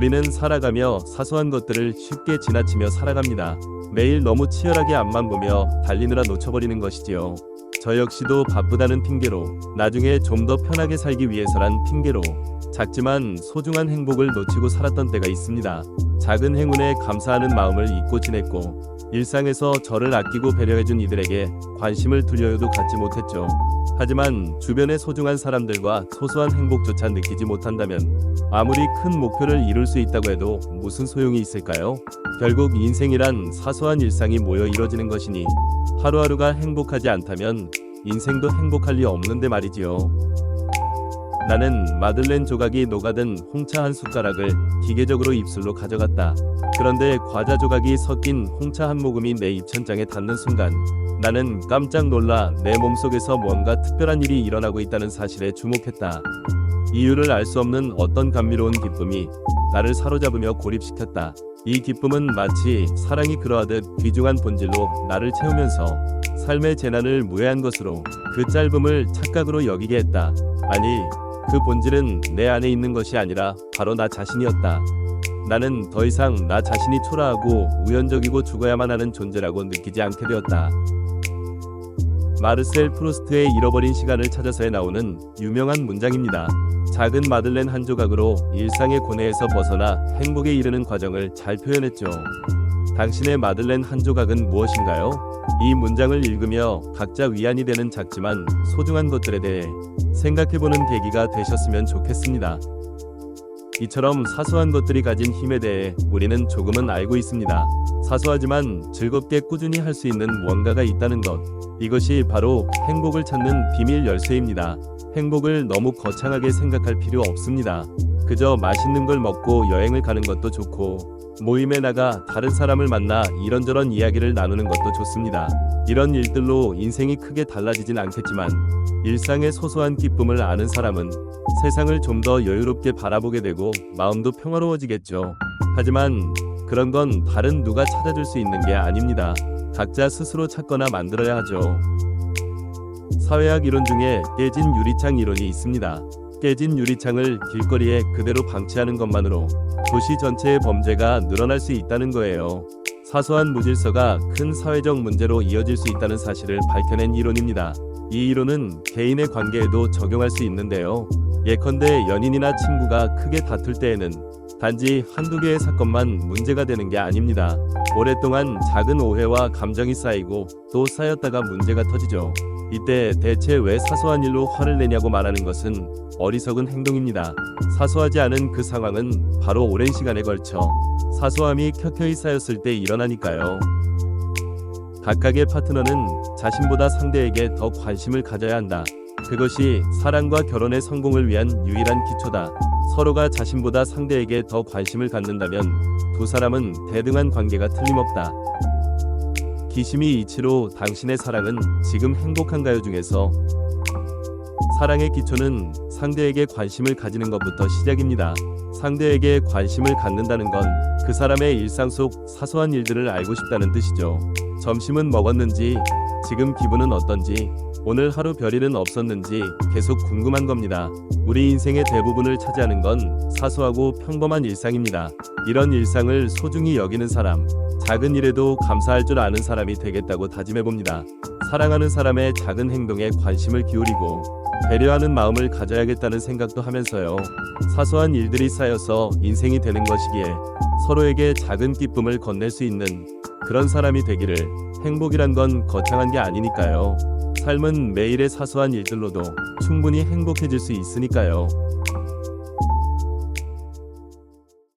우리는 살아가며 사소한 것들을 쉽게 지나치며 살아갑니다. 매일 너무 치열하게 앞만 보며 달리느라 놓쳐버리는 것이지요. 저 역시도 바쁘다는 핑계로, 나중에 좀 더 편하게 살기 위해서란 핑계로 작지만 소중한 행복을 놓치고 살았던 때가 있습니다. 작은 행운에 감사하는 마음을 잊고 지냈고, 일상에서 저를 아끼고 배려해준 이들에게 관심을 두려워도 갖지 못했죠. 하지만 주변의 소중한 사람들과 소소한 행복조차 느끼지 못한다면 아무리 큰 목표를 이룰 수 있다고 해도 무슨 소용이 있을까요? 결국 인생이란 사소한 일상이 모여 이뤄지는 것이니 하루하루가 행복하지 않다면 인생도 행복할 리 없는데 말이지요. 나는 마들렌 조각이 녹아든 홍차 한 숟가락을 기계적으로 입술로 가져갔다. 그런데 과자 조각이 섞인 홍차 한 모금이 내 입천장에 닿는 순간 나는 깜짝 놀라 내 몸속에서 뭔가 특별한 일이 일어나고 있다는 사실에 주목했다. 이유를 알 수 없는 어떤 감미로운 기쁨이 나를 사로잡으며 고립시켰다. 이 기쁨은 마치 사랑이 그러하듯 귀중한 본질로 나를 채우면서 삶의 재난을 무해한 것으로 그 짧음을 착각으로 여기게 했다. 아니, 그 본질은 내 안에 있는 것이 아니라 바로 나 자신이었다. 나는 더 이상 나 자신이 초라하고 우연적이고 죽어야만 하는 존재라고 느끼지 않게 되었다. 마르셀 프루스트의 잃어버린 시간을 찾아서에 나오는 유명한 문장입니다. 작은 마들렌 한 조각으로 일상의 고뇌에서 벗어나 행복에 이르는 과정을 잘 표현했죠. 당신의 마들렌 한 조각은 무엇인가요? 이 문장을 읽으며 각자 위안이 되는 작지만 소중한 것들에 대해 생각해보는 계기가 되셨으면 좋겠습니다. 이처럼 사소한 것들이 가진 힘에 대해 우리는 조금은 알고 있습니다. 사소하지만 즐겁게 꾸준히 할 수 있는 무언가가 있다는 것. 이것이 바로 행복을 찾는 비밀 열쇠입니다. 행복을 너무 거창하게 생각할 필요 없습니다. 그저 맛있는 걸 먹고 여행을 가는 것도 좋고, 모임에 나가 다른 사람을 만나 이런저런 이야기를 나누는 것도 좋습니다. 이런 일들로 인생이 크게 달라지진 않겠지만 일상의 소소한 기쁨을 아는 사람은 세상을 좀 더 여유롭게 바라보게 되고 마음도 평화로워지겠죠. 하지만 그런 건 다른 누가 찾아줄 수 있는 게 아닙니다. 각자 스스로 찾거나 만들어야 하죠. 사회학 이론 중에 깨진 유리창 이론이 있습니다. 깨진 유리창을 길거리에 그대로 방치하는 것만으로 도시 전체의 범죄가 늘어날 수 있다는 거예요. 사소한 무질서가 큰 사회적 문제로 이어질 수 있다는 사실을 밝혀낸 이론입니다. 이 이론은 개인의 관계에도 적용할 수 있는데요. 예컨대 연인이나 친구가 크게 다툴 때에는 단지 한두 개의 사건만 문제가 되는 게 아닙니다. 오랫동안 작은 오해와 감정이 쌓이고 또 쌓였다가 문제가 터지죠. 이때 대체 왜 사소한 일로 화를 내냐고 말하는 것은 어리석은 행동입니다. 사소하지 않은 그 상황은 바로 오랜 시간에 걸쳐 사소함이 켜켜이 쌓였을 때 일어나니까요. 각각의 파트너는 자신보다 상대에게 더 관심을 가져야 한다. 그것이 사랑과 결혼의 성공을 위한 유일한 기초다. 서로가 자신보다 상대에게 더 관심을 갖는다면 두 사람은 대등한 관계가 틀림없다. 기시미 이치로 당신의 사랑은 지금 행복한가요? 중에서 사랑의 기초는 상대에게 관심을 가지는 것부터 시작입니다. 상대에게 관심을 갖는다는 건 그 사람의 일상 속 사소한 일들을 알고 싶다는 뜻이죠. 점심은 먹었는지, 지금 기분은 어떤지, 오늘 하루 별일은 없었는지 계속 궁금한 겁니다. 우리 인생의 대부분을 차지하는 건 사소하고 평범한 일상입니다. 이런 일상을 소중히 여기는 사람, 작은 일에도 감사할 줄 아는 사람이 되겠다고 다짐해봅니다. 사랑하는 사람의 작은 행동에 관심을 기울이고 배려하는 마음을 가져야겠다는 생각도 하면서요. 사소한 일들이 쌓여서 인생이 되는 것이기에 서로에게 작은 기쁨을 건넬 수 있는 그런 사람이 되기를. 행복이란 건 거창한 게 아니니까요. 삶은 매일의 사소한 일들로도 충분히 행복해질 수 있으니까요.